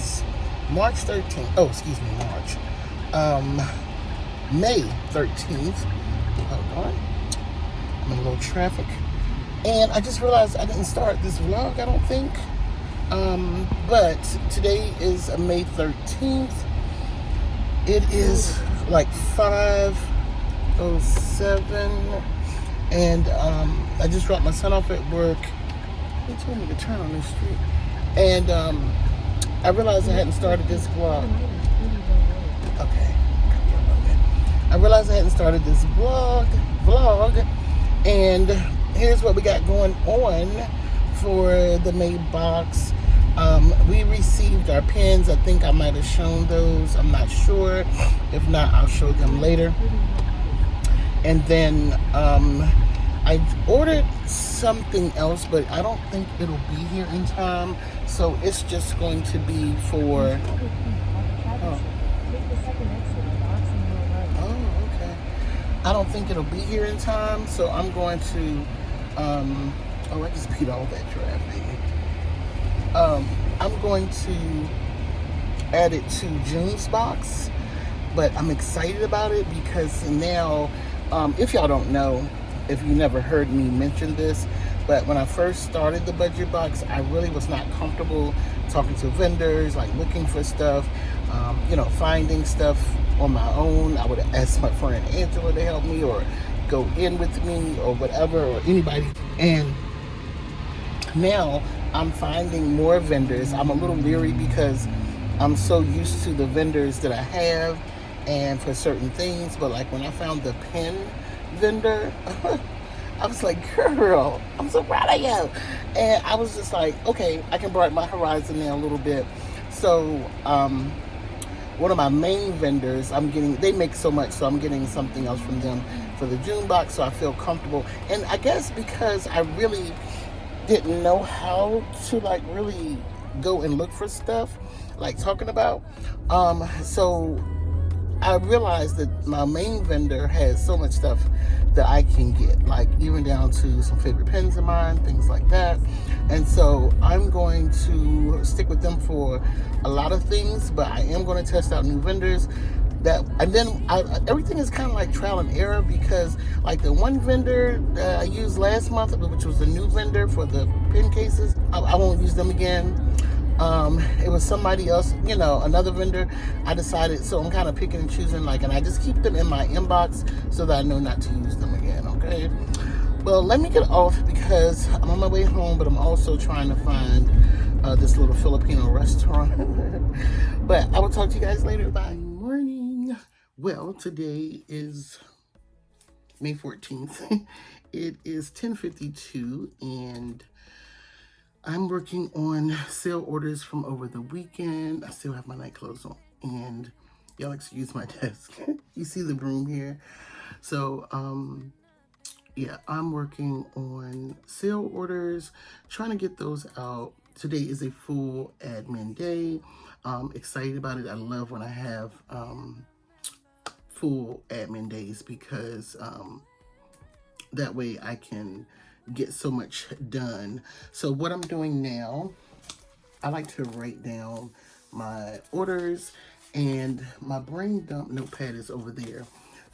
is March 13th. Oh, excuse me, March. May 13th. Hold on. I'm in a little traffic. And I just realized I didn't start this vlog, I don't think. But today is May 13th. It is like 5:07. And I just dropped my son off at work. He told me to turn on this street. And I realized I hadn't started this vlog. Okay. I realized I hadn't started this vlog. And here's what we got going on for the May box. We received our pens. I think I might have shown those. I'm not sure. If not, I'll show them later. And then I ordered something else, but I don't think it'll be here in time. So it's just going to be for... Oh, okay. I don't think it'll be here in time, so I'm going to... I just peed all that traffic. I'm going to add it to June's box, but I'm excited about it because now... if y'all don't know, if you never heard me mention this, but when I first started the budget box, I really was not comfortable talking to vendors, like looking for stuff, finding stuff on my own. I would have asked my friend Angela to help me or go in with me or whatever, or anybody. And now I'm finding more vendors. I'm a little leery because I'm so used to the vendors that I have and for certain things, but like when I found the pen vendor, I was like, girl, I'm so proud of you. And I was just like, okay, I can broaden my horizon now a little bit. So one of my main vendors, they make so much, so I'm getting something else from them for the June box, so I feel comfortable. And I guess because I really didn't know how to like really go and look for stuff like talking about, so I realized that my main vendor has so much stuff that I can get, like even down to some favorite pens of mine, things like that. And so I'm going to stick with them for a lot of things, but I am going to test out new vendors. Everything is kind of like trial and error, because like the one vendor that I used last month, which was a new vendor for the pen cases, I won't use them again. It was somebody else, another vendor. I decided, so I'm kind of picking and choosing, and I just keep them in my inbox so that I know not to use them again, okay? Well, let me get off because I'm on my way home, but I'm also trying to find this little Filipino restaurant. But I will talk to you guys later. Bye. Morning. Well, today is May 14th. It is 10:52 and I'm working on sale orders from over the weekend. I still have my night clothes on, and y'all excuse my desk. You see the broom here. So, yeah, I'm working on sale orders, trying to get those out. Today is a full admin day. Excited about it. I love when I have full admin days because that way I can get so much done. So what I'm doing now, I like to write down my orders, and my brain dump notepad is over there.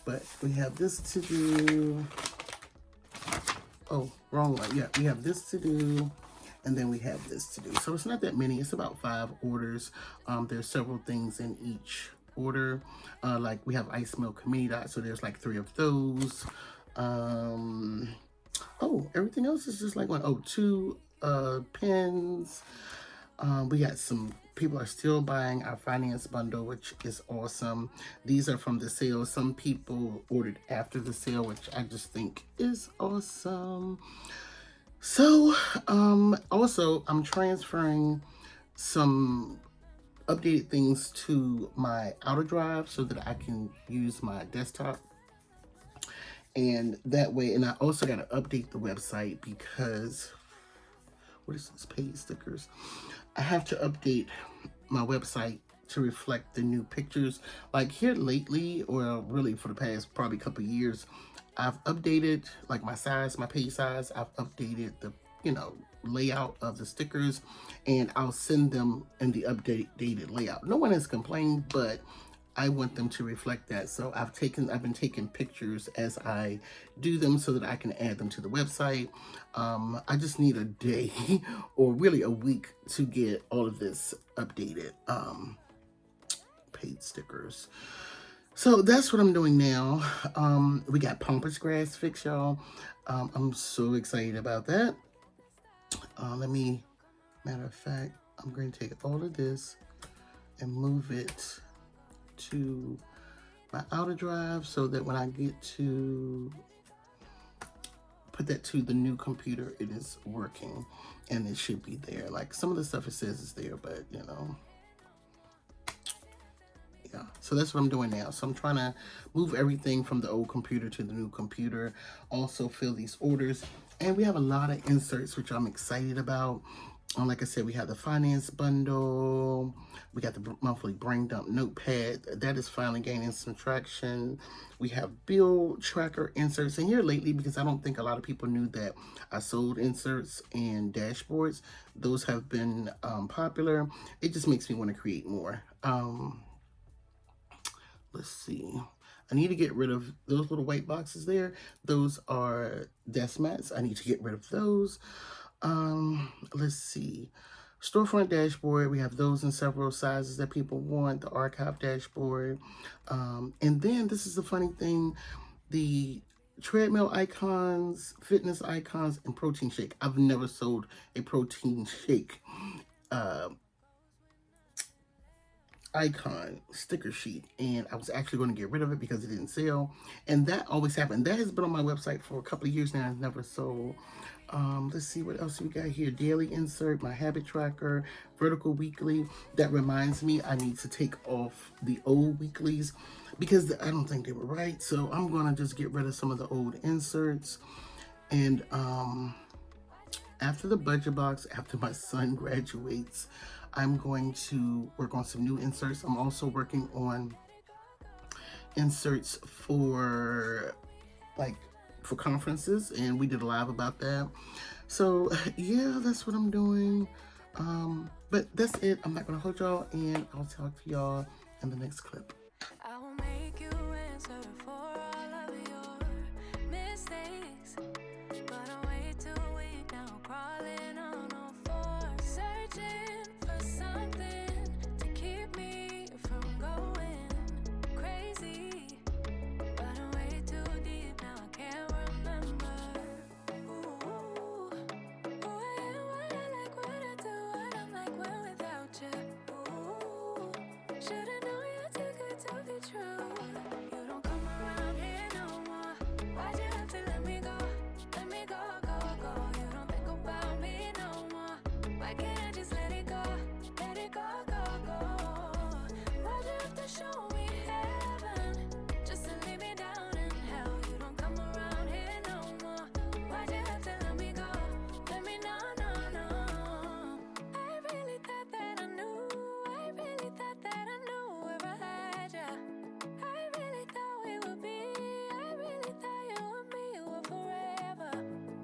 But we have this to do. Oh, wrong one. Yeah, we have this to do, and then we have this to do. So it's not that many. It's about 5 orders. There's several things in each order. Like we have ice milk mini dots, so there's like 3 of those. Oh, everything else is just like one. Oh, 2 pens. We got some people are still buying our finance bundle, which is awesome. These are from the sale. Some people ordered after the sale, which I just think is awesome. So, also I'm transferring some updated things to my outer drive so that I can use my desktop. And that way, and I also got to update the website because, what is this, page stickers? I have to update my website to reflect the new pictures. Like here lately, or really for the past probably couple years, I've updated like my size, my page size. I've updated the layout of the stickers, and I'll send them in the updated layout. No one has complained, but I want them to reflect that. So I've been taking pictures as I do them so that I can add them to the website. I just need a day or really a week to get all of this updated. Paid stickers. So that's what I'm doing now. We got pampas grass fix, y'all. I'm so excited about that. Matter of fact, I'm going to take all of this and move it to my outer drive so that when I get to put that to the new computer, it is working and it should be there. Like some of the stuff it says is there, but yeah, so that's what I'm doing now. So I'm trying to move everything from the old computer to the new computer, also fill these orders, and we have a lot of inserts which I'm excited about. Like I said, we have the finance bundle, we got the monthly brain dump notepad that is finally gaining some traction. We have bill tracker inserts, and here lately, because I don't think a lot of people knew that I sold inserts and dashboards, those have been popular. It just makes me want to create more. Let's see. I need to get rid of those little white boxes there. Those are desk mats. I need to get rid of those. Let's see. Storefront dashboard. We have those in several sizes that people want. The archive dashboard. And then this is the funny thing. The treadmill icons, fitness icons, and protein shake. I've never sold a protein shake icon sticker sheet, and I was actually going to get rid of it because it didn't sell, and that always happened. That has been on my website for a couple of years now. It's never sold. Let's see what else we got here. Daily insert, my habit tracker, vertical weekly. That reminds me, I need to take off the old weeklies because I don't think they were right, so I'm going to just get rid of some of the old inserts. And after the budget box, after my son graduates, I'm going to work on some new inserts. I'm also working on inserts for conferences, and we did a live about that. So yeah, that's what I'm doing. But that's it. I'm not gonna hold y'all, and I'll talk to y'all in the next clip. I will make you answer for all of your mistakes, but I'm way too weak now, crawling on all fours, searching for something to keep me from going crazy, but I'm way too deep now, I can't remember. Ooh, who I am, what I like, what I do, what I'm like when without you. Ooh, should've known you're too good to be true. You don't come around here no more. Why'd you have to let me go? Let me go, go, go. You don't think about me no more. Why can't I just let it go? Let it go, go, go. Why'd you have to show me heaven just to leave me down in hell? You don't come around here no more. Why'd you have to let me go? Let me know, no, no. I really thought that I knew. I really thought that I knew where I had ya. I really thought we would be. I really thought you and me were forever.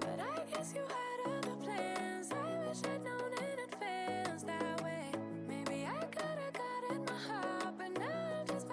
But I guess you had other plans. I wish I'd known in advance that way. Maybe I could've got in my heart, but now I'm just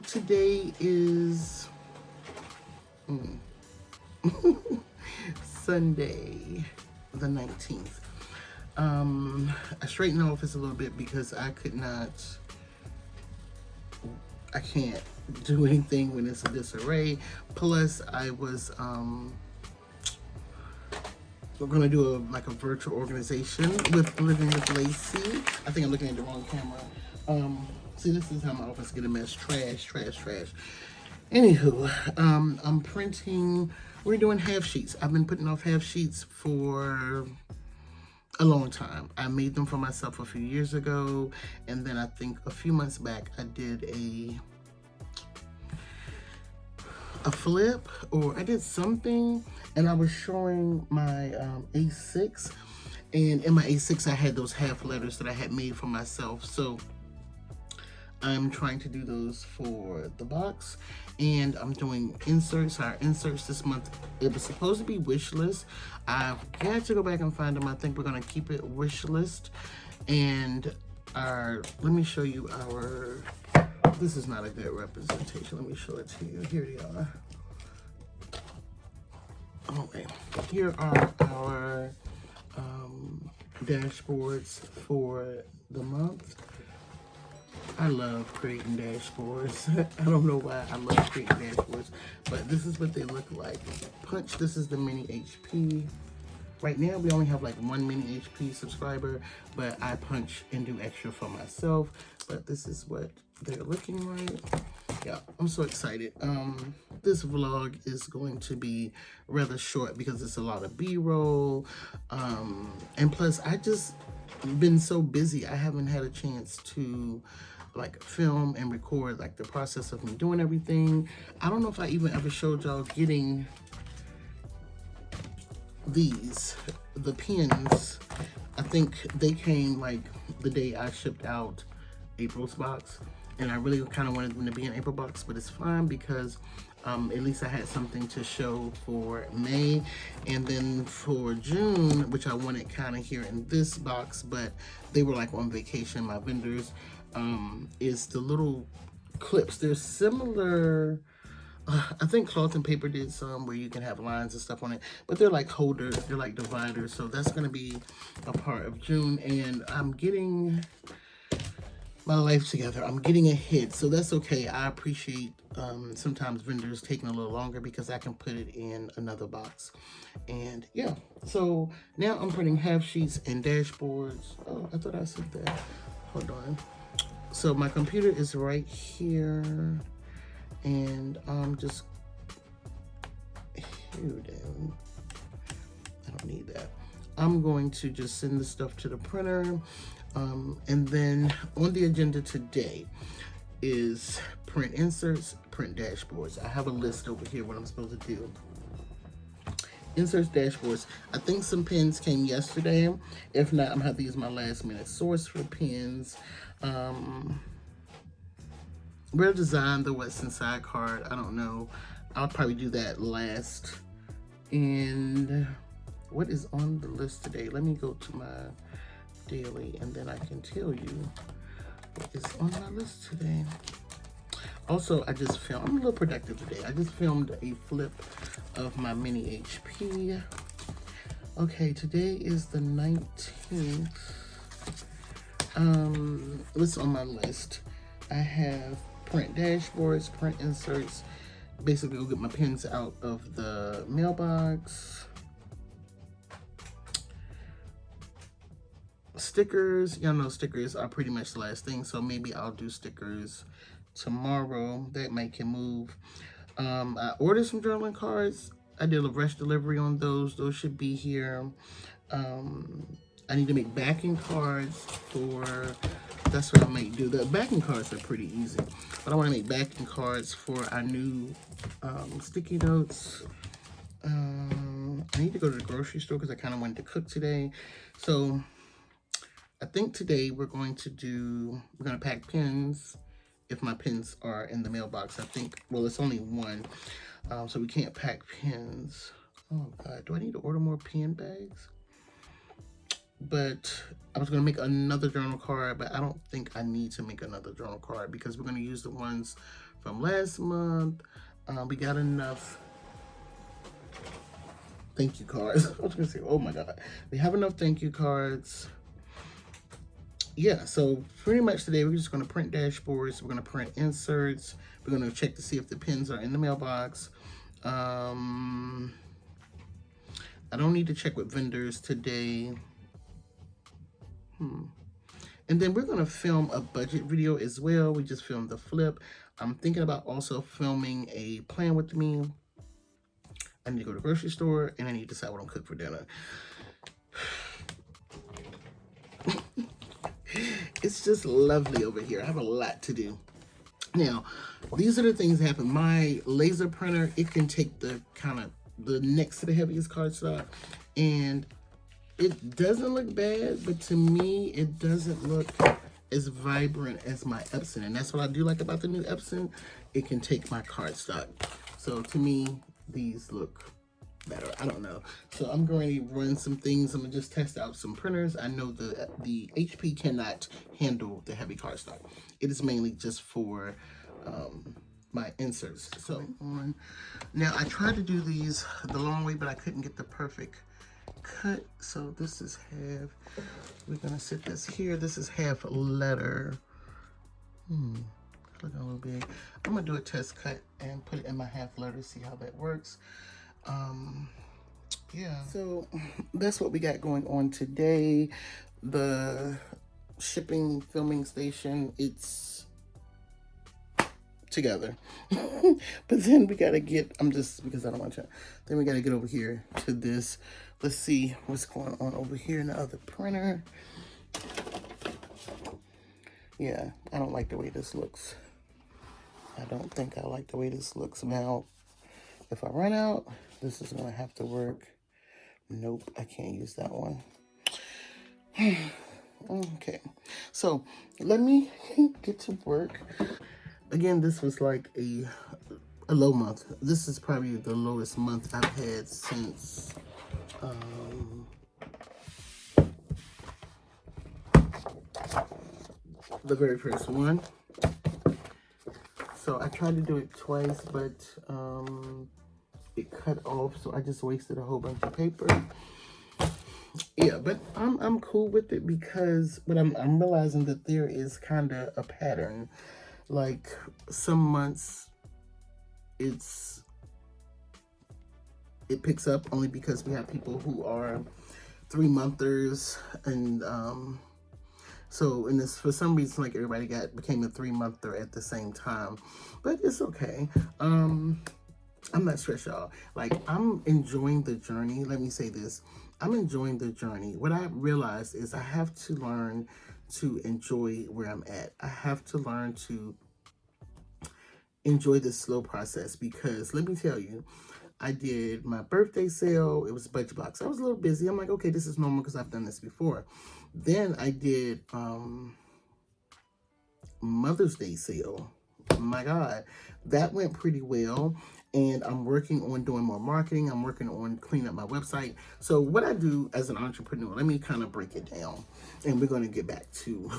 Today is Sunday, the 19th. I straightened the office a little bit because I can't do anything when it's a disarray. Plus, I was, we're gonna do a virtual organization with Living with Lacey. I think I'm looking at the wrong camera. See, this is how my office get a mess. Trash, trash, trash. Anywho, I'm printing, we're doing half sheets. I've been putting off half sheets for a long time. I made them for myself a few years ago, and then I think a few months back I did a flip, or I did something, and I was showing my A6, and in my A6 I had those half letters that I had made for myself. So I'm trying to do those for the box, and I'm doing inserts. Our inserts this month, it was supposed to be wish list. I've got to go back and find them. I think we're gonna keep it wish list. And let me show you our, this is not a good representation. Let me show it to you. Here they are. Okay, here are our dashboards for the month. I love creating dashboards. I don't know why I love creating dashboards, but this is what they look like. Punch, this is the mini HP. Right now we only have like one mini HP subscriber, but I punch and do extra for myself. But this is what they're looking like. Yeah, I'm so excited. This vlog is going to be rather short because it's a lot of B-roll. And plus I just been so busy, I haven't had a chance to film and record the process of me doing everything. I don't know if I even ever showed y'all getting the pins. I think they came the day I shipped out April's box, and I really kind of wanted them to be in April box, but it's fine because at least I had something to show for May. And then for June, which I wanted kind of here in this box, but they were on vacation, my vendors, is the little clips. They're similar. I think Cloth and Paper did some where you can have lines and stuff on it, but they're holders, they're dividers. So that's going to be a part of June, and I'm getting my life together. I'm getting ahead, so that's okay. I appreciate sometimes vendors taking a little longer because I can put it in another box. And yeah, so now I'm printing half sheets and dashboards. Oh, I thought I said that. Hold on. So my computer is right here, and I'm just here down. I don't need that. I'm going to just send the stuff to the printer. And then on the agenda today is print inserts, print dashboards. I have a list over here what I'm supposed to do. Inserts, dashboards. I think some pins came yesterday. If not, I'm gonna have to use my last minute source for pins. We'll design the What's Inside card. I don't know. I'll probably do that last. And what is on the list today? Let me go to my daily and then I can tell you what is on my list today. Also, I just filmed, I'm a little productive today. I just filmed a flip of my mini HP. Okay, today is the 19th. What's on my list? I have print dashboards, print inserts, basically go get my pins out of the mailbox. Stickers, y'all know stickers are pretty much the last thing, so maybe I'll do stickers tomorrow. That can move. I ordered some journaling cards. I did a rush delivery on those. Those should be here. I need to make backing cards for, that's what I might do. The backing cards are pretty easy, but I want to make backing cards for our new sticky notes. I need to go to the grocery store because I kind of wanted to cook today. So I think today we're going to pack pins if my pins are in the mailbox. I think, well, it's only one, so we can't pack pins. Oh God, do I need to order more pen bags? But I was gonna make another journal card, but I don't think I need to make another journal card because we're gonna use the ones from last month. We got enough thank you cards. I was gonna say, oh my god, we have enough thank you cards. Yeah, so pretty much today we're just gonna print dashboards. We're gonna print inserts. We're gonna check to see if the pins are in the mailbox. I don't need to check with vendors today. And then we're gonna film a budget video as well. We just filmed the flip. I'm thinking about also filming a plan with me. I need to go to the grocery store and I need to decide what I'm cooking for dinner. It's just lovely over here. I have a lot to do. Now, these are the things that happen. My laser printer, it can take the kind of the next to the heaviest cardstock, and it doesn't look bad, but to me, it doesn't look as vibrant as my Epson, and that's what I do like about the new Epson. It can take my cardstock. So to me, these look better. I don't know. So I'm going to run some things. I'm gonna just test out some printers. I know the HP cannot handle the heavy cardstock. It is mainly just for my inserts. So on now, I tried to do these the long way, but I couldn't get the perfect cut. So this is half. We're gonna sit this here. This is half letter. Look a little big. I'm gonna do a test cut and put it in my half letter, see how that works. Yeah, so that's what we got going on today. The shipping filming station, it's together. But then we gotta get, I'm just, because I don't want to, then we gotta get over here to this. Let's see what's going on over here in the other printer. Yeah, I don't like the way this looks. I don't think I like the way this looks. Now, if I run out, this is gonna have to work. Nope, I can't use that one. Okay, so let me get to work. Again, this was like a low month. This is probably the lowest month I've had since the very first one. So I tried to do it twice, but it cut off, so I just wasted a whole bunch of paper. Yeah, but I'm cool with it because, but I'm realizing that there is kind of a pattern. Like some months, it picks up only because we have people who are 3-monthers, and so in this, for some reason, like everybody became a 3-monther at the same time, but it's okay. I'm not stressed, y'all. Like, I'm enjoying the journey. Let me say this. I'm enjoying the journey. What I realized is I have to learn to enjoy where I'm at. I have to learn to enjoy this slow process, because let me tell you, I did my birthday sale. It was a budget box. I was a little busy. I'm like, okay, this is normal because I've done this before. Then I did Mother's Day sale. My God, that went pretty well. And I'm working on doing more marketing. I'm working on cleaning up my website. So what I do as an entrepreneur, let me kind of break it down. And we're going to get back to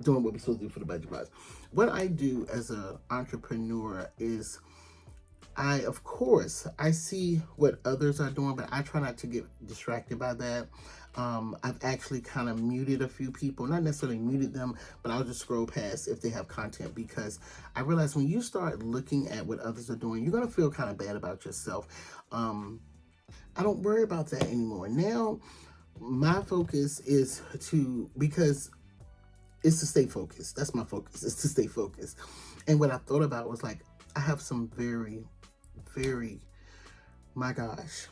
doing what we're supposed to do for the budget box. What I do as an entrepreneur is, of course, I see what others are doing, but I try not to get distracted by that. I've actually kind of muted a few people, not necessarily muted them, but I'll just scroll past if they have content, because I realize when you start looking at what others are doing, you're going to feel kind of bad about yourself. I don't worry about that anymore. Now, my focus is because it's to stay focused. That's my focus, is to stay focused. And what I thought about was, like, I have some very, my gosh,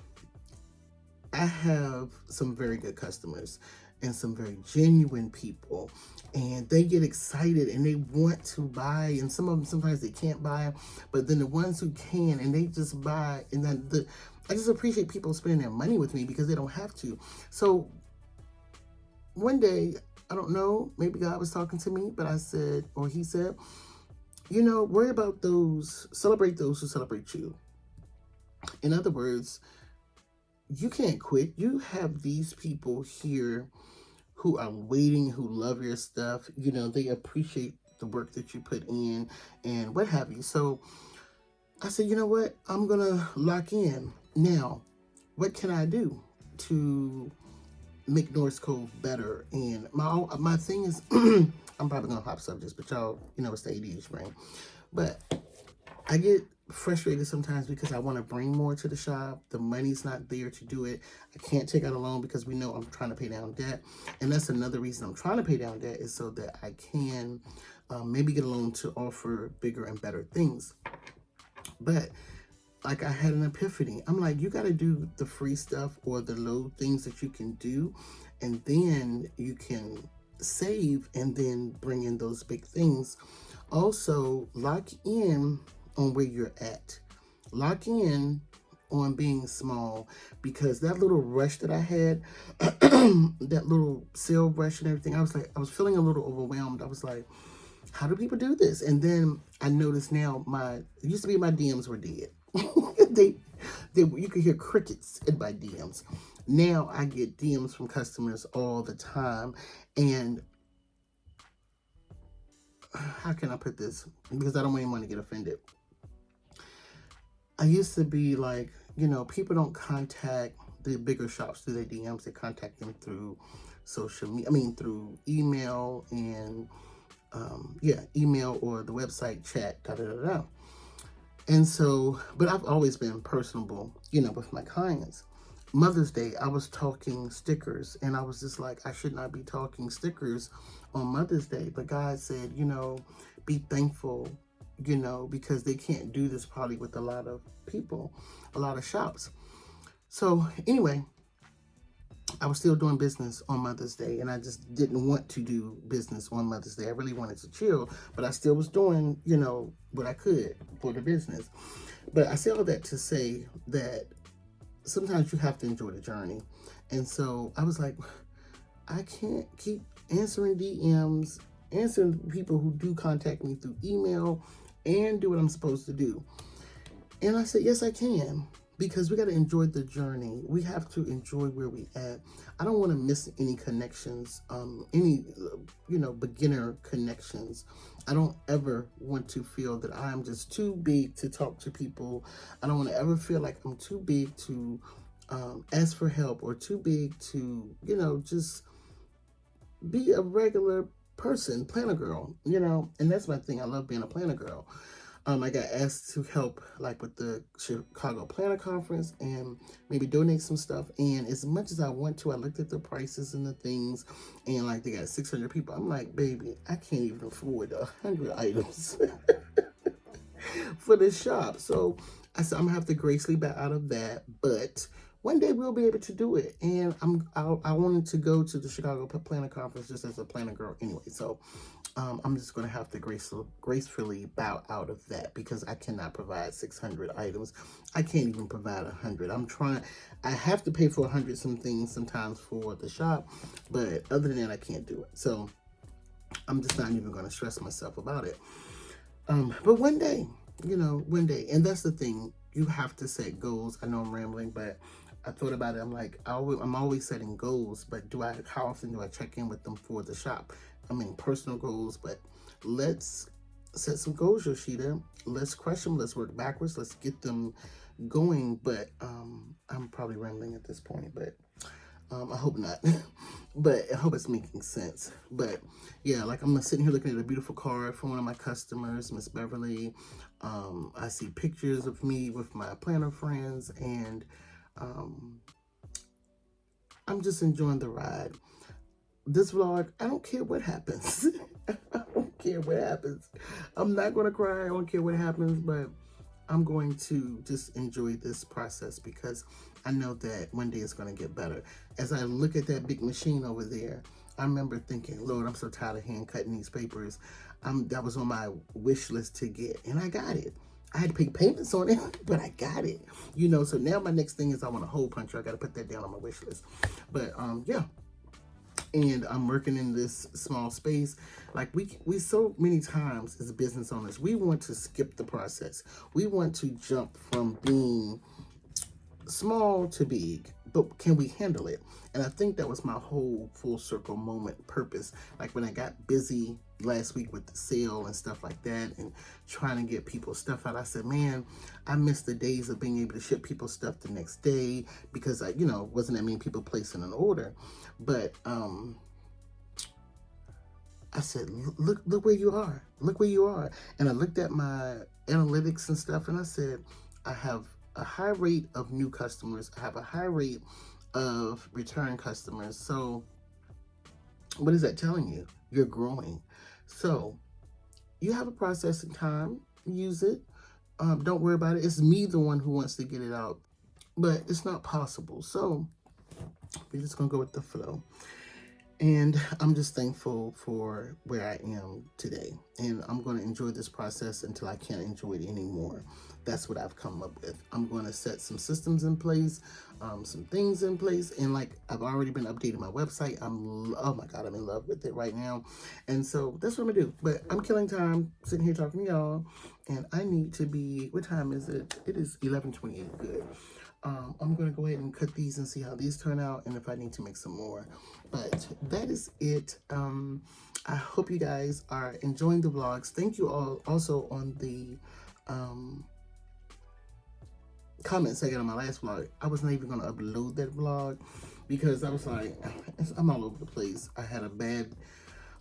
I have some very good customers and some very genuine people, and they get excited and they want to buy, and some of them, sometimes they can't buy, but then the ones who can, and they just buy, and then I just appreciate people spending their money with me because they don't have to. So one day, I don't know, maybe God was talking to me, but I said, or he said, you know, worry about celebrate those who celebrate you. In other words, you can't quit. You have these people here who are waiting, who love your stuff. You know, they appreciate the work that you put in and what have you. So I said, you know what? I'm going to lock in. Now, what can I do to make Noras Cove better? And my thing is, I'm probably going to hop subjects, but y'all, it's the ADHD brain. But I get frustrated sometimes because I want to bring more to the shop. The money's not there to do it. I can't take out a loan because we know I'm trying to pay down debt. And that's another reason I'm trying to pay down debt, is so that I can maybe get a loan to offer bigger and better things. But like, I had an epiphany. I'm like, you got to do the free stuff or the low things that you can do, and then you can save and then bring in those big things. Also, lock in on where you're at. Lock in on being small, because that little rush that I had, that little sale rush and everything, I was feeling a little overwhelmed. I was like, how do people do this? And then I noticed now it used to be my DMs were dead. You could hear crickets in my DMs. Now I get DMs from customers all the time. And how can I put this? Because I don't want anyone to get offended. I used to be like, people don't contact the bigger shops through their DMs. They contact them through social media. Through email and email or the website chat, And so, but I've always been personable, with my clients. Mother's Day, I was talking stickers, and I was just like, I should not be talking stickers on Mother's Day. But God said, be thankful, because they can't do this probably with a lot of people, a lot of shops. So anyway, I was still doing business on Mother's Day, and I just didn't want to do business on Mother's Day. I really wanted to chill, but I still was doing, what I could for the business. But I say all that to say that sometimes you have to enjoy the journey. And so I was like, I can't keep answering DMs, answering people who do contact me through email, and do what I'm supposed to do. And I said, yes, I can. Because we got to enjoy the journey. We have to enjoy where we at. I don't want to miss any connections, any beginner connections. I don't ever want to feel that I'm just too big to talk to people. I don't want to ever feel like I'm too big to ask for help, or too big to, just be a regular person, planner girl, and that's my thing. I love being a planner girl. I got asked to help with the Chicago Planner Conference and maybe donate some stuff. And as much as I want to, I looked at the prices and the things, and they got 600 people. I'm like, baby, I can't even afford 100 items for this shop. So I said, I'm gonna have to gracefully back out of that, but one day we'll be able to do it. And I wanted to go to the Chicago Planner Conference just as a planner girl anyway. So I'm just going to have to gracefully bow out of that, because I cannot provide 600 items. I can't even provide 100. I have to pay for 100 some things sometimes for the shop, but other than that, I can't do it. So I'm just not even going to stress myself about it. But one day, and that's the thing. You have to set goals. I know I'm rambling, but I thought about it. I'm like, I'm always setting goals, but how often do I check in with them for the shop? Personal goals, but let's set some goals, Yoshida. Let's crush them. Let's work backwards. Let's get them going. But I'm probably rambling at this point, but I hope not. But I hope it's making sense. But yeah, I'm sitting here looking at a beautiful card from one of my customers, Miss Beverly. I see pictures of me with my planner friends, and I'm just enjoying the ride. This vlog, I don't care what happens. I don't care what happens. I'm not going to cry. I don't care what happens, but I'm going to just enjoy this process, because I know that one day it's going to get better. As I look at that big machine over there, I remember thinking, Lord, I'm so tired of hand cutting these papers. That was on my wish list to get, and I got it. I had to pay payments on it, but I got it. So now my next thing is I want a hole puncher. I got to put that down on my wish list. But yeah. And I'm working in this small space. We so many times as business owners, we want to skip the process. We want to jump from being small to big, but can we handle it? And I think that was my whole full circle moment purpose. Like when I got busy last week with the sale and stuff like that and trying to get people stuff out, I said, man, I miss the days of being able to ship people stuff the next day, because I, wasn't that many people placing an order. But I said, look where you are. Look where you are. And I looked at my analytics and stuff, and I said, I have a high rate of new customers. I have a high rate of return customers. So what is that telling you? You're growing. So you have a processing time. Use it. Don't worry about it. It's me, the one who wants to get it out, but it's not possible. So we're just going to go with the flow. And I'm just thankful for where I am today. And I'm going to enjoy this process until I can't enjoy it anymore. That's what I've come up with. I'm going to set some systems in place, some things in place. And like, I've already been updating my website. Oh my God, I'm in love with it right now. And so that's what I'm going to do. But I'm killing time sitting here talking to y'all. And I need to be, what time is it? It is 11:28. Good. I'm going to go ahead and cut these and see how these turn out, and if I need to make some more. But that is it. I hope you guys are enjoying the vlogs. Thank you all also on the comments I got on my last vlog. I was not even going to upload that vlog because I was like, I'm all over the place. I had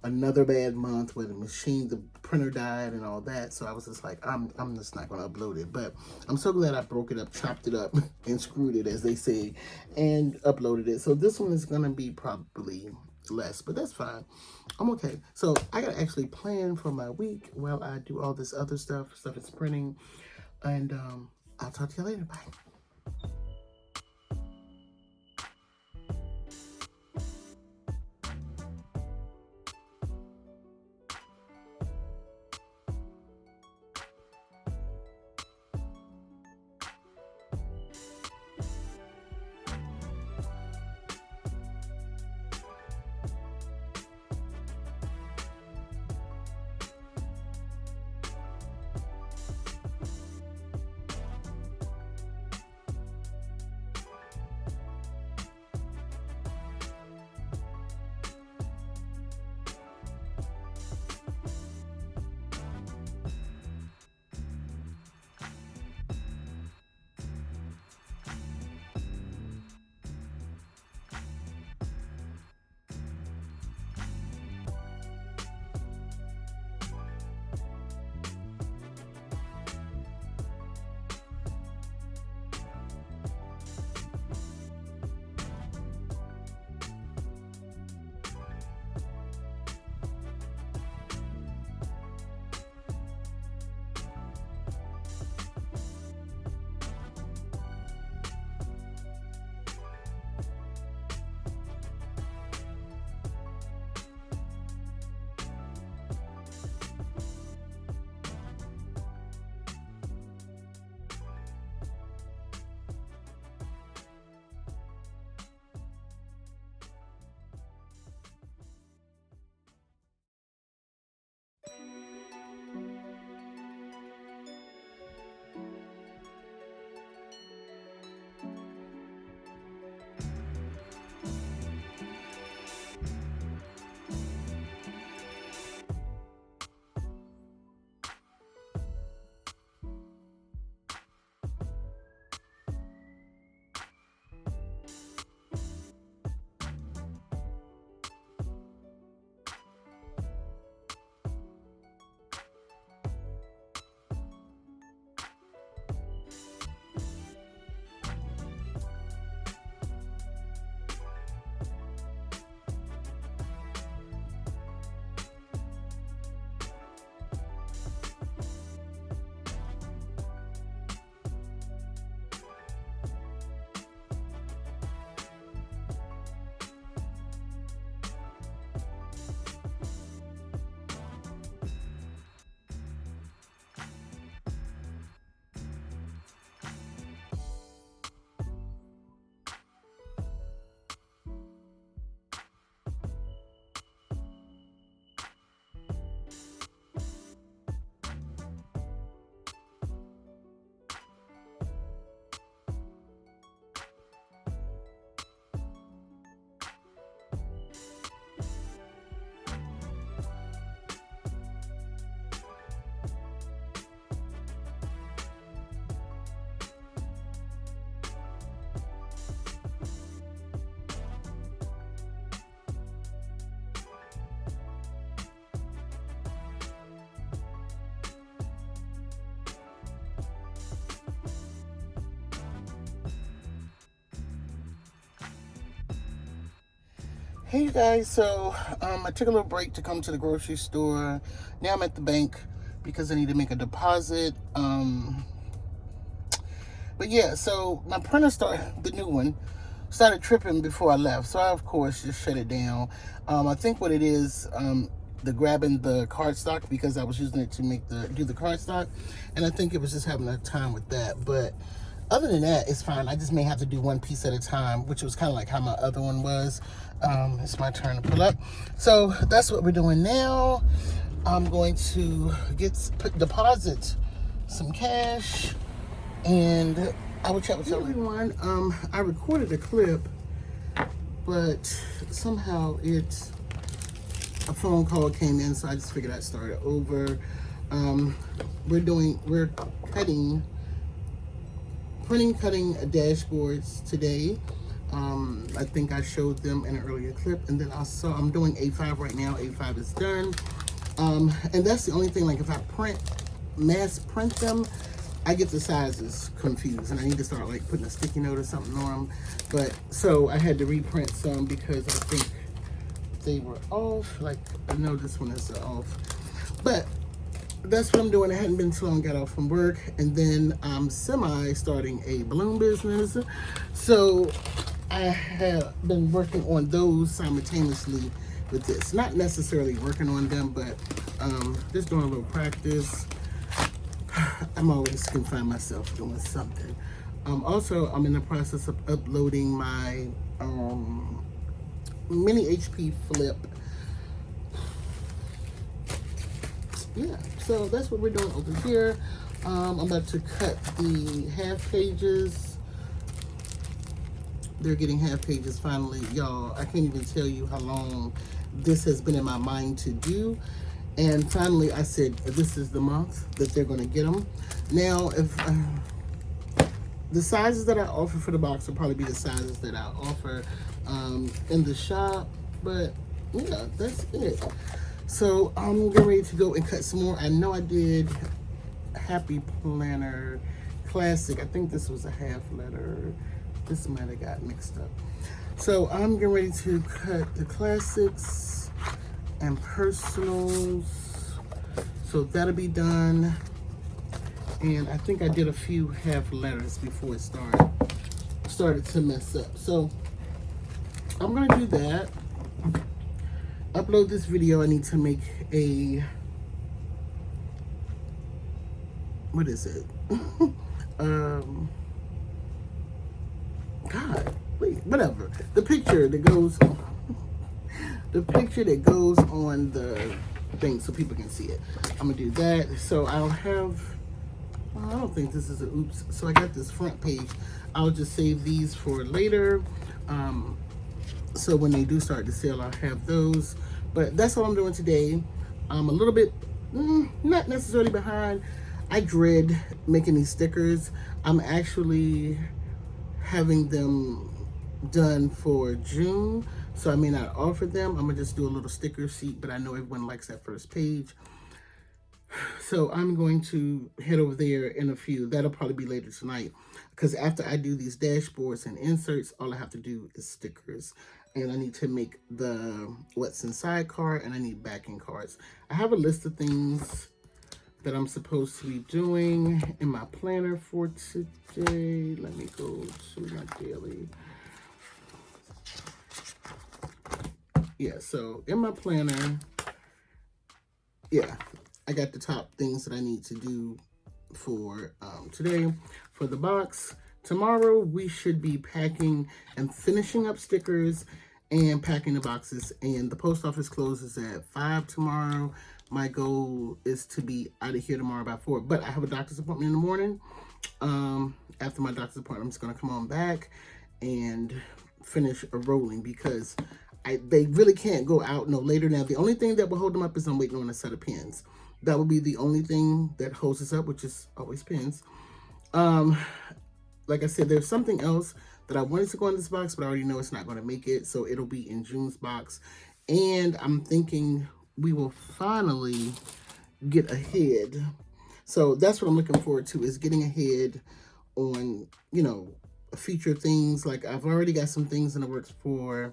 another bad month where the printer died and all that. So I was just like, I'm just not going to upload it. But I'm so glad I broke it up, chopped it up, and screwed it, as they say, and uploaded it. So this one is going to be probably less, but that's fine. I'm okay. So I got to actually plan for my week while I do all this other stuff is printing. And I'll talk to you later. Bye. Hey you guys, so I took a little break to come to the grocery store. Now I'm at the bank because I need to make a deposit. But yeah, so my printer the new one, started tripping before I left. So I, of course, just shut it down. I think what it is, the grabbing the cardstock, because I was using it to do the cardstock. And I think it was just having a time with that. But other than that, it's fine. I just may have to do one piece at a time, which was kind of like how my other one was. It's my turn to pull up. So that's what we're doing now. I'm going to deposit some cash, and I will chat with everyone. I recorded a clip, but somehow a phone call came in, so I just figured I'd start it over. We're cutting dashboards today. I think I showed them in an earlier clip, and then I'm doing A5 right now. A5 is done. And that's the only thing, like if I mass print them, I get the sizes confused, and I need to start like putting a sticky note or something on them. But so I had to reprint some because I think they were off. Like I know this one is off, but that's what I'm doing. I hadn't been too long, got off from work, and then I'm starting a balloon business. So I have been working on those simultaneously with this. Not necessarily working on them, but just doing a little practice. I'm always can find myself doing something. Also, I'm in the process of uploading my mini HP flip. Yeah, so that's what we're doing over here. I'm about to cut the half pages. They're getting half pages finally. Y'all, I can't even tell you how long this has been in my mind to do. And finally, I said, this is the month that they're going to get them. Now, if the sizes that I offer for the box will probably be the sizes that I offer in the shop. But, yeah, that's it. So, I'm getting ready to go and cut some more. I know I did Happy Planner Classic. I think this was a half letter. This might have got mixed up. So, I'm getting ready to cut the classics and personals, so that'll be done. And I think I did a few half letters before it started to mess up. So I'm gonna do that, upload this video. I need to make what is it? God, wait, whatever. The picture that goes on the thing so people can see it. I'm gonna do that. So I'll have, I don't think this is a oops. So I got this front page. I'll just save these for later. So when they do start to sell, I'll have those. But that's all I'm doing today. I'm a little bit, not necessarily behind. I dread making these stickers. I'm actually having them done for June, so I may not offer them. I'm gonna just do a little sticker sheet, but I know everyone likes that first page. So I'm going to head over there in a few. That'll probably be later tonight, because after I do these dashboards and inserts, all I have to do is stickers. And I need to make the what's inside card, and I need backing cards. I have a list of things that I'm supposed to be doing in my planner for today. Let me go to my daily. Yeah, so in my planner, yeah, I got the top things that I need to do for today. For the box, tomorrow we should be packing and finishing up stickers and packing the boxes. And the post office closes at 5 tomorrow. My goal is to be out of here tomorrow by 4. But I have a doctor's appointment in the morning. After my doctor's appointment, I'm just going to come on back and finish rolling, because they really can't go out no later. Now, the only thing that will hold them up is I'm waiting on a set of pins. That will be the only thing that holds us up, which is always pins. Like I said, there's something else that I wanted to go in this box, but I already know it's not going to make it. So it'll be in June's box. And I'm thinking we will finally get ahead. So that's what I'm looking forward to, is getting ahead on, feature things. Like I've already got some things in the works for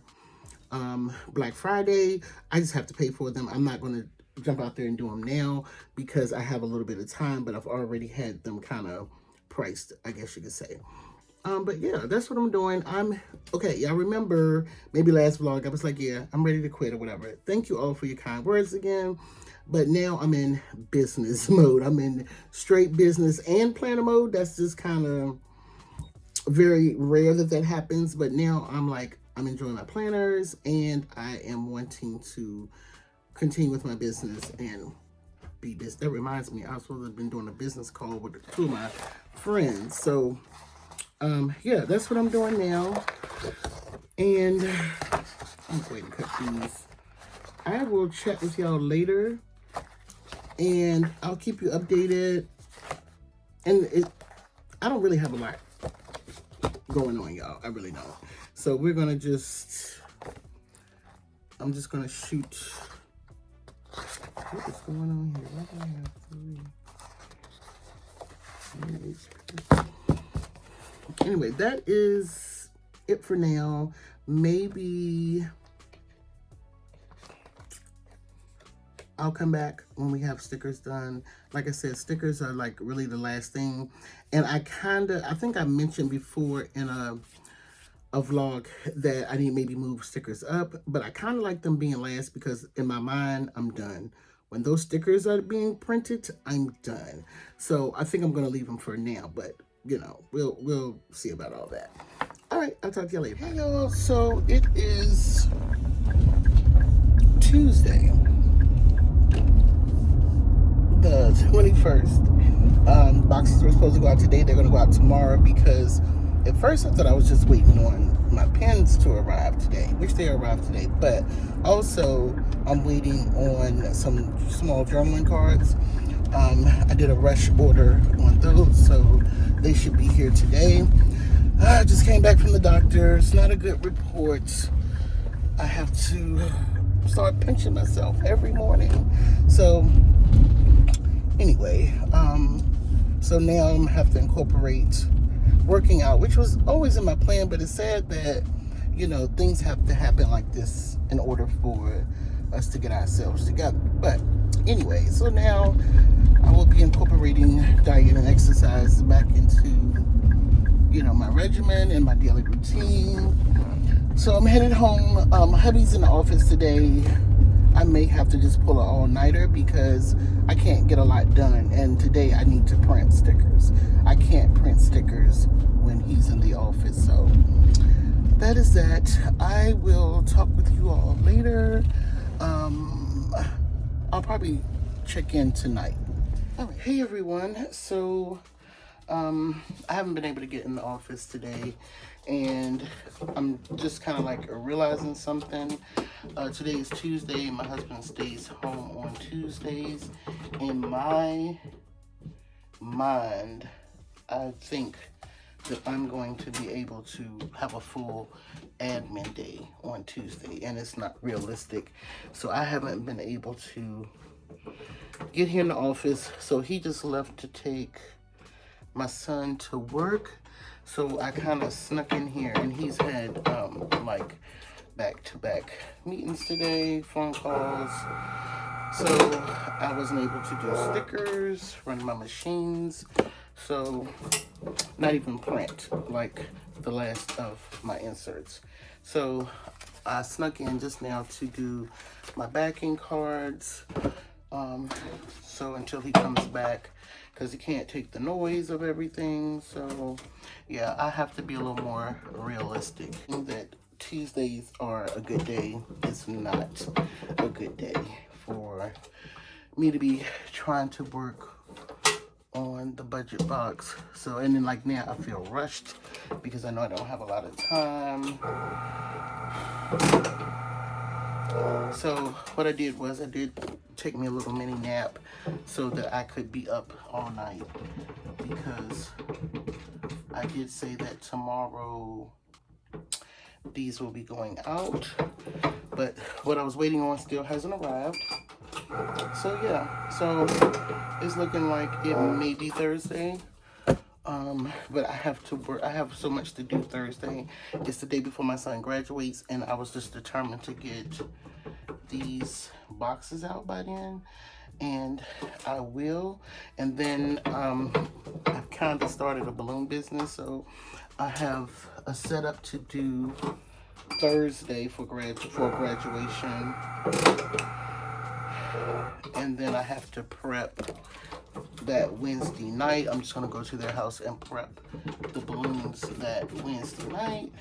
Black Friday. I just have to pay for them. I'm not going to jump out there and do them now because I have a little bit of time, but I've already had them kind of priced, I guess you could say. But yeah, that's what I'm doing. Okay. Y'all remember maybe last vlog, I was like, yeah, I'm ready to quit or whatever. Thank you all for your kind words again. But now I'm in business mode. I'm in straight business and planner mode. That's just kind of very rare that happens. But now I'm like, I'm enjoying my planners and I am wanting to continue with my business and be business. That reminds me, I was supposed to have been doing a business call with 2 of my friends. So yeah, that's what I'm doing now. And I'm waiting to cut these. I will chat with y'all later and I'll keep you updated. And I don't really have a lot going on, y'all. I really don't. So we're gonna I'm just gonna shoot. What is going on here? Why do I have 3? Anyway, that is it for now. Maybe I'll come back when we have stickers done. Like I said, stickers are like really the last thing. And I think I mentioned before in a vlog that I need to maybe move stickers up, but I kind of like them being last because in my mind, I'm done. When those stickers are being printed, I'm done. So I think I'm going to leave them for now, but you know, we'll see about all that. All right, I'll talk to you later. Hey y'all, so it is Tuesday, the 21st. Boxes were supposed to go out today. They're going to go out tomorrow because at first I thought I was just waiting on my pens to arrive today, which they arrived today, but also I'm waiting on some small journaling cards. I did a rush order on those, so they should be here today. I just came back from the doctor. It's not a good report. I have to start pinching myself every morning. So anyway, so now I'm gonna have to incorporate working out, which was always in my plan, but it's sad that, you know, things have to happen like this in order for us to get ourselves together. But anyway, so now I will be incorporating diet and exercise back into, you know, my regimen and my daily routine. So I'm headed home. Hubby's in the office today. I may have to just pull an all-nighter because I can't get a lot done. And today I need to print stickers. I can't print stickers when he's in the office. So that is that. I will talk with you all later. I'll probably check in tonight. All right. Hey everyone. So I haven't been able to get in the office today, and I'm just kind of like realizing something. Today is Tuesday. My husband stays home on Tuesdays. In my mind, I think that I'm going to be able to have a full admin day on Tuesday, and it's not realistic. So I haven't been able to get here in the office. So he just left to take my son to work. So I kind of snuck in here, and he's had like back-to-back meetings today, phone calls. So I wasn't able to do stickers, run my machines. So not even print like the last of my inserts. So I snuck in just now to do my backing cards. So until he comes back, because he can't take the noise of everything. So yeah, I have to be a little more realistic. That Tuesdays are a good day. It's not a good day for me to be trying to work on the budget box. So, and then like now I feel rushed because I know I don't have a lot of time. So what I did was I did take me a little mini nap so that I could be up all night, because I did say that tomorrow these will be going out, but what I was waiting on still hasn't arrived. So yeah, so it's looking like it may be Thursday But I have to work. I have so much to do Thursday. It's the day before my son graduates, and I was just determined to get these boxes out by then, and I will. And then I've kind of started a balloon business, so I have a setup to do Thursday for graduation, and then I have to prep that Wednesday night. I'm just gonna go to their house and prep the balloons that Wednesday night.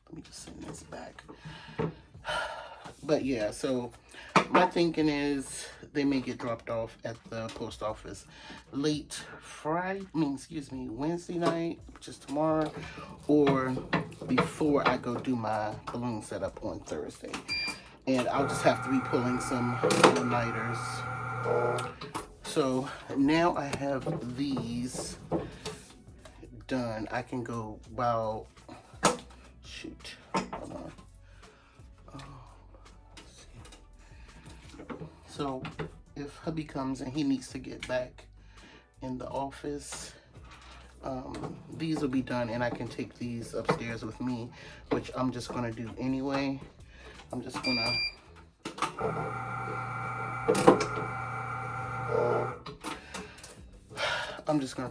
Let me just send this back. But yeah, so my thinking is they may get dropped off at the post office late Wednesday night, which is tomorrow, or before I go do my balloon setup on Thursday. And I'll just have to be pulling some all-nighters. So now I have these done. I can go, well, shoot, hold on. So if hubby comes and he needs to get back in the office, these will be done, and I can take these upstairs with me, which I'm just gonna do anyway. I'm just gonna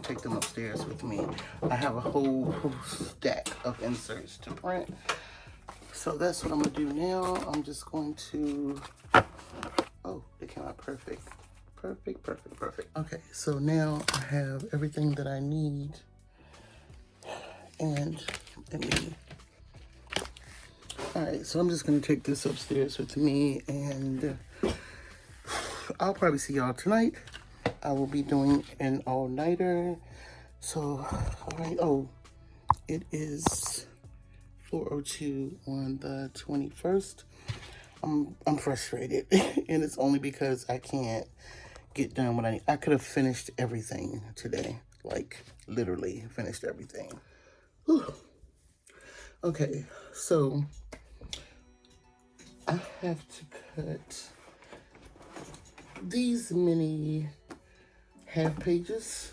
take them upstairs with me. I have a whole stack of inserts to print. So that's what I'm gonna do now. I'm just going to, oh, they came out perfect. Perfect, perfect, perfect. Okay, so now I have everything that I need. And all right, so I'm just gonna take this upstairs with me, and I'll probably see y'all tonight. I will be doing an all-nighter. So, all right, oh, it is 4:02 on the 21st. I'm frustrated, and it's only because I can't get done what I need. I could have finished everything today, like literally finished everything. Whew. Okay, so I have to cut these mini half pages.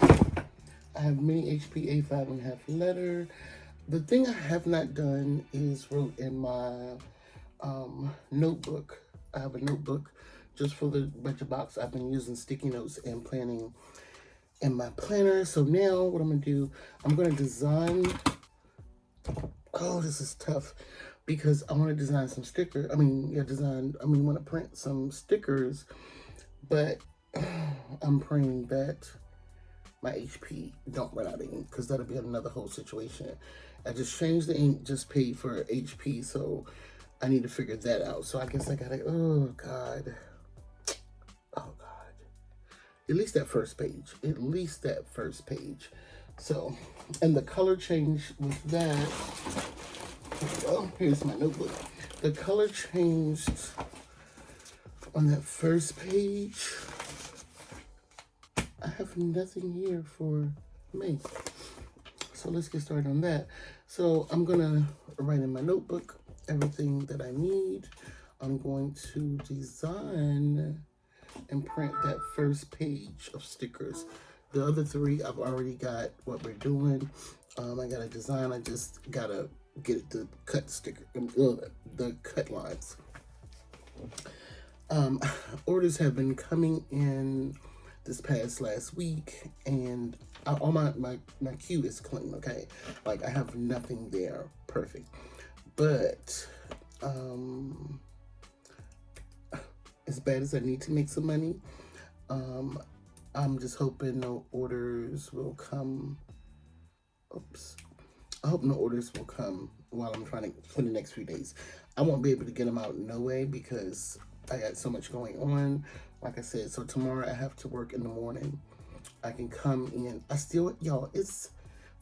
I have mini HP A5.5 letter. The thing I have not done is wrote in my notebook. I have a notebook just for the budget box. I've been using sticky notes and planning in my planner. So now what I'm gonna do, I'm gonna design, oh, this is tough because I want to design some stickers. I want to print some stickers, but I'm praying that my HP don't run out of ink, because that'll be another whole situation. I just changed the ink, just paid for HP, so I need to figure that out. So I guess I gotta, oh God. At least that first page. So, and the color change with that, oh, here's my notebook. The color changed on that first page. I have nothing here for May. So let's get started on that. So I'm gonna write in my notebook everything that I need. I'm going to design and print that first page of stickers. The other three, I've already got what we're doing. I got a design. I just gotta get the cut sticker, the cut lines. Orders have been coming in this last week, and all my queue is clean, okay? Like, I have nothing there perfect. But as bad as I need to make some money, I'm just hoping no orders will come. Oops. I hope no orders will come while I'm trying to, for the next few days. I won't be able to get them out no way because I got so much going on. Like I said, so tomorrow I have to work in the morning. I can come in. Y'all, it's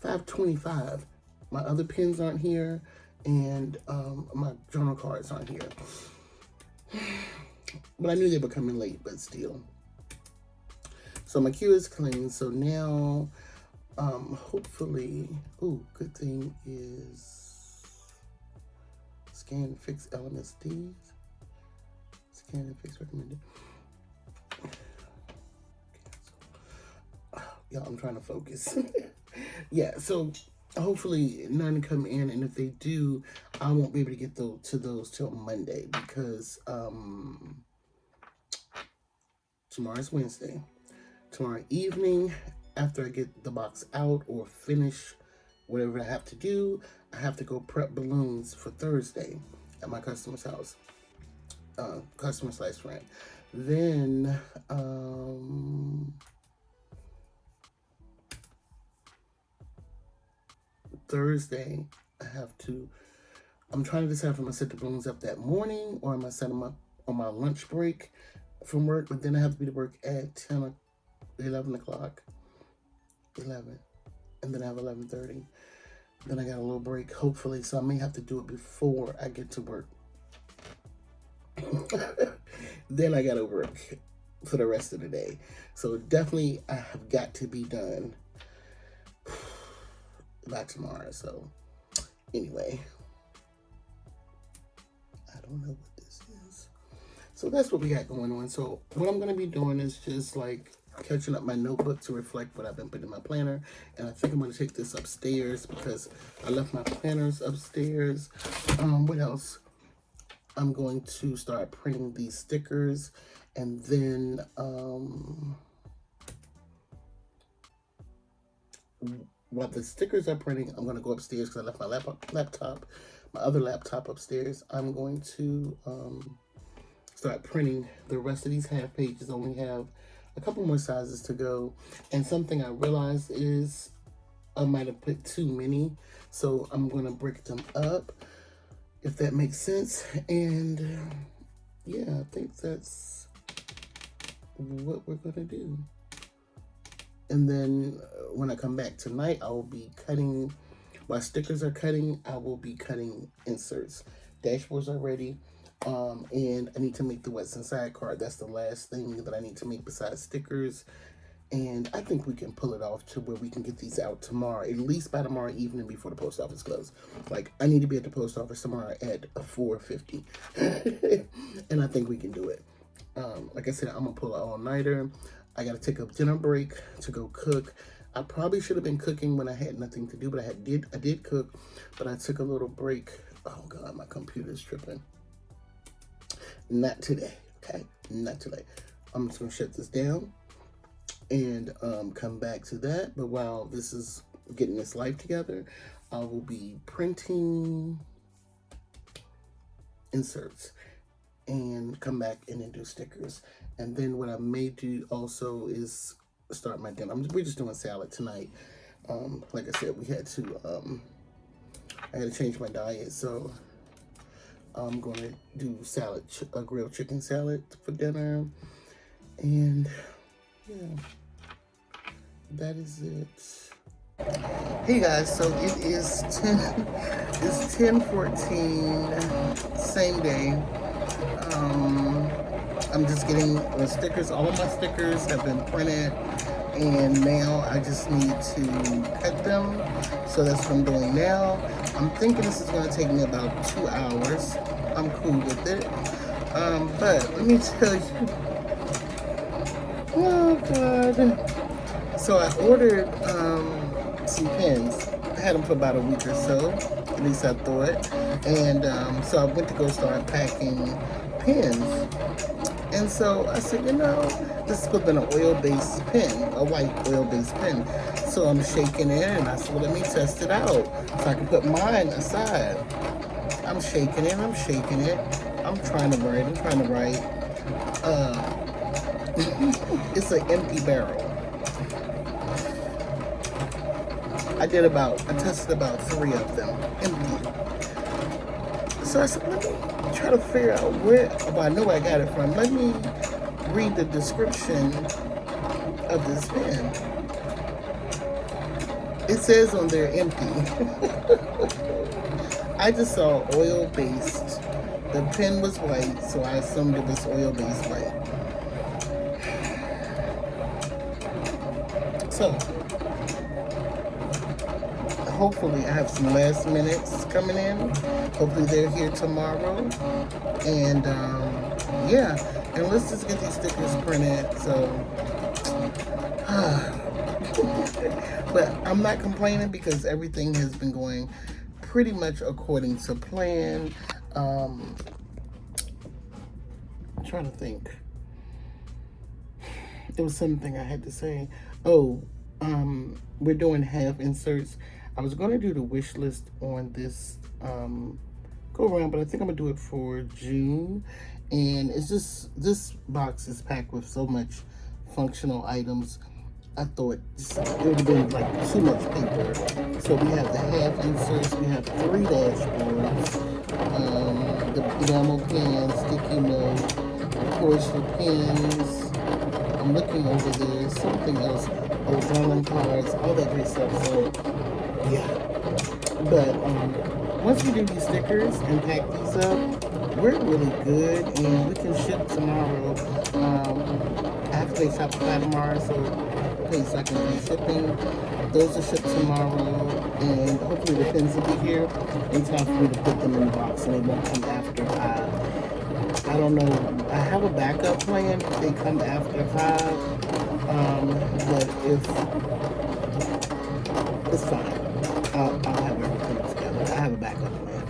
5:25. My other pens aren't here, and my journal cards aren't here. But I knew they were coming late, but still. So my queue is clean. So now, hopefully, good thing is scan and fix LMSDs. Scan and fix recommended. Y'all, I'm trying to focus. Yeah, so hopefully none come in, and if they do, I won't be able to get to those till Monday because tomorrow's Wednesday. Tomorrow evening, after I get the box out or finish whatever I have to do, I have to go prep balloons for Thursday at my customer's house, customer slash friend. Then Thursday, I'm trying to decide if I'm gonna set the balloons up that morning or I'm gonna set them up on my lunch break from work. But then I have to be to work at 11 o'clock, 11, and then I have 11:30. Then I got a little break, hopefully, so I may have to do it before I get to work. Then I gotta work for the rest of the day. So definitely I have got to be done by tomorrow. So anyway, I don't know what this is. So that's what we got going on. So what I'm gonna be doing is just like catching up my notebook to reflect what I've been putting in my planner. And I think I'm gonna take this upstairs because I left my planners upstairs. What else? I'm going to start printing these stickers, and then while the stickers are printing, I'm going to go upstairs because I left my other laptop upstairs. I'm going to start printing the rest of these half pages. I only have a couple more sizes to go, and something I realized is I might have put too many, so I'm going to break them up, if that makes sense. And yeah, I think that's what we're gonna do. And then when I come back tonight, I will be cutting, while stickers are cutting, I will be cutting inserts. Dashboards are ready, and I need to make the What's Inside card. That's the last thing that I need to make besides stickers. And I think we can pull it off to where we can get these out tomorrow, at least by tomorrow evening before the post office closes. Like, I need to be at the post office tomorrow at 4:50. And I think we can do it. Like I said, I'm going to pull an all-nighter. I got to take a dinner break to go cook. I probably should have been cooking when I had nothing to do, but I did cook, but I took a little break. Oh, God, my computer's tripping. Not today, okay? Not today. I'm just going to shut this down and come back to that. But while this is getting this life together, I will be printing inserts and come back and then do stickers. And then what I may do also is start my dinner. We're just doing salad tonight. Like I said, I had to change my diet, so I'm going to do salad, a grilled chicken salad for dinner. And yeah, that is it. Hey guys, so it is 10:14, same day. I'm just getting the stickers. All of my stickers have been printed, and now I just need to cut them. So that's what I'm doing now. I'm thinking this is going to take me about 2 hours. I'm cool with it. But let me tell you. Oh God. So I ordered some pens. I had them for about a week or so, at least I thought. And so I went to go start packing pens. And so I said, this could have been an oil-based pen, a white oil-based pen. So I'm shaking it, and I said, well, let me test it out so I can put mine aside. I'm shaking it, I'm trying to write. It's an empty barrel. I tested about 3 of them, empty. So I said, let me try to figure out I know where I got it from. Let me read the description of this pen. It says on there empty. I just saw oil-based. The pen was white, so I assumed it was oil-based white. So, hopefully I have some last minutes coming in. Hopefully they're here tomorrow. And yeah, and let's just get these stickers printed. So But I'm not complaining because everything has been going pretty much according to plan. I'm trying to think. There was something I had to say. Oh, we're doing half inserts. I was going to do the wish list on this go around, but I think I'm gonna do it for June. And it's just, this box is packed with so much functional items. I thought it would have been like too much paper. So we have the half inserts, we have 3 dashboards, the enamel pens, sticky note, of course the pins. I'm looking over there, something else, journaling cards, all that great stuff. So yeah, but once we do these stickers and pack these up, we're really good, and we can ship tomorrow. I have to pay Shopify tomorrow, so pay so I can do shipping. Those are shipped tomorrow, and hopefully the pins will be here in time for me to put them in the box, and they won't come after 5. I don't know. I have a backup plan if they come after 5, but if it's fine, I'll have everything together. I have a backup plan.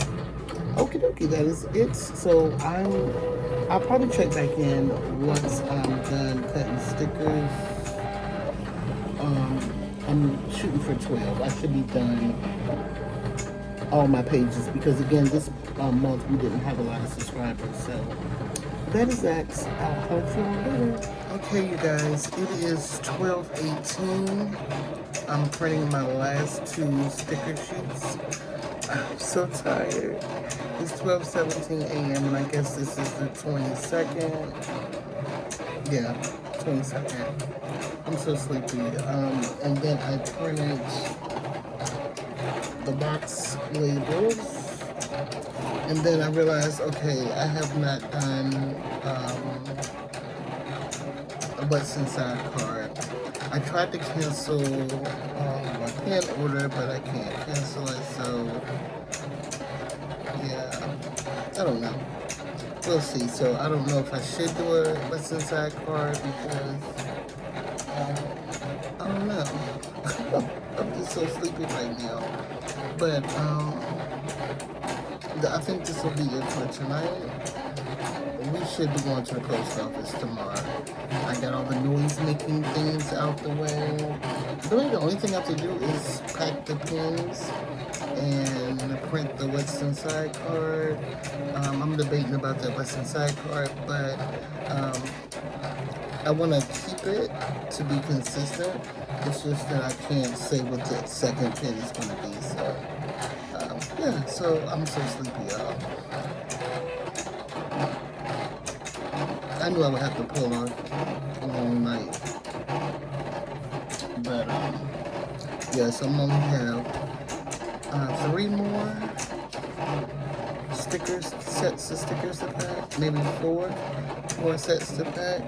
Okie dokie, that is it. So I'll probably check back in once I'm done cutting stickers. I'm shooting for 12. I should be done all my pages because again, this month we didn't have a lot of subscribers. So that is that. I'll talk to you later. Okay, you guys, it is 12:18. I'm printing my last 2 sticker sheets. I'm so tired. It's 12:17 a.m. and I guess this is the 22nd. Yeah, 22nd. I'm so sleepy. And then I printed the box labels. And then I realized, okay, I have not done a what's inside card. I tried to cancel my pen order, but I can't cancel it, so yeah, I don't know. We'll see. So I don't know if I should do a what's inside card because I don't know. I'm just so sleepy right now. But I think this will be it for tonight. We should be going to the post office tomorrow. I got all the noise making things out the way. Really, the only thing I have to do is pack the pins and print the what's inside card. I'm debating about that what's inside card, but I want to keep it to be consistent. It's just that I can't say what the second pin is going to be. So yeah, so I'm so sleepy, y'all. I knew I would have to pull on a long night. But, yeah, so I'm only have 3 more sets of stickers to pack. Maybe 4 sets to pack.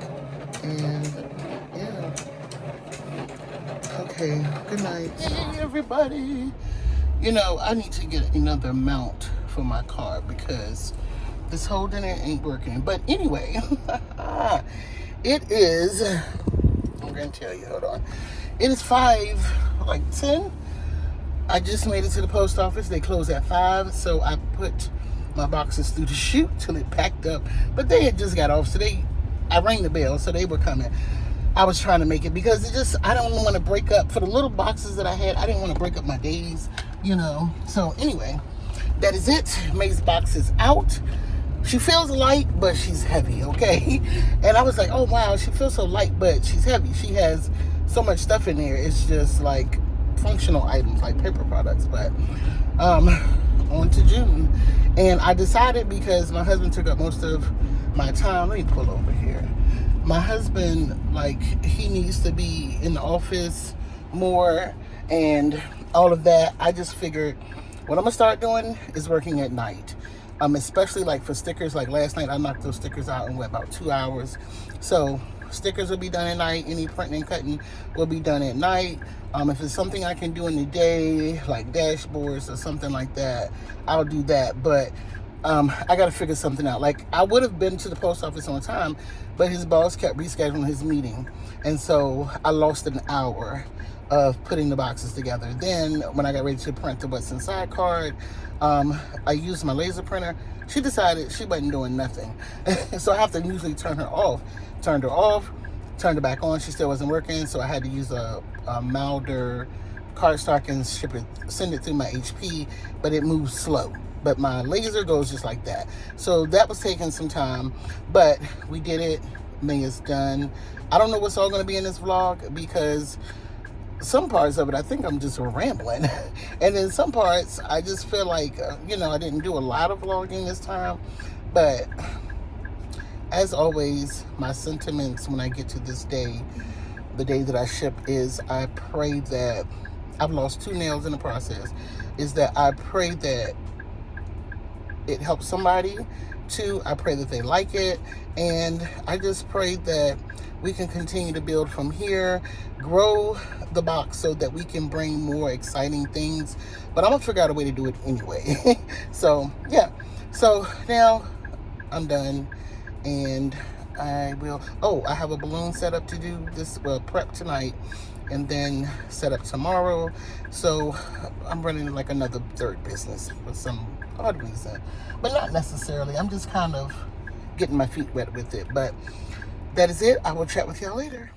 And, yeah. Okay, good night. Hey, everybody. You know, I need to get another mount for my car because this holding it ain't working. But anyway, it is, I'm going to tell you, hold on. It is 5:10. I just made it to the post office. They close at 5, so I put my boxes through the chute till it packed up. But they had just got off, so I rang the bell, so they were coming. I was trying to make it because I don't want to break up, for the little boxes that I had, I didn't want to break up my days, you know. So anyway, that is it. May's box is out. She feels light, but she's heavy, okay? And I was like, oh, wow, she feels so light, but she's heavy. She has so much stuff in there. It's just like functional items, like paper products. But on to June. And I decided, because my husband took up most of my time. Let me pull over here. My husband, like, he needs to be in the office more and all of that. I just figured what I'm going to start doing is working at night. Especially like for stickers. Like last night, I knocked those stickers out in about 2 hours. So stickers will be done at night. Any printing and cutting will be done at night. If it's something I can do in the day, like dashboards or something like that, I'll do that. But I got to figure something out. Like, I would have been to the post office on time, but his boss kept rescheduling his meeting. And so I lost an hour. of putting the boxes together. Then when I got ready to print the what's inside card, I used my laser printer. She decided she wasn't doing nothing. So I have to usually turn her off. Turned her off, turned it back on. She still wasn't working, so I had to use a milder cardstock and send it through my HP, but it moves slow. But my laser goes just like that. So that was taking some time, but we did it. May is done. I don't know what's all going to be in this vlog, because some parts of it I think I'm just rambling, and then some parts I just feel like I didn't do a lot of vlogging this time. But as always, my sentiments when I get to this day, the day that I ship, is I pray that I've lost 2 nails in the process, is that I pray that it helps somebody. 2, I pray that they like it, and I just pray that we can continue to build from here, grow the box so that we can bring more exciting things. But I'm gonna figure out a way to do it anyway. So yeah, so now I'm done, and I have a balloon setup to do this, prep tonight, and then set up tomorrow. So I'm running like another third business for some odd reason, but not necessarily. I'm just kind of getting my feet wet with it. But that is it. I will chat with y'all later.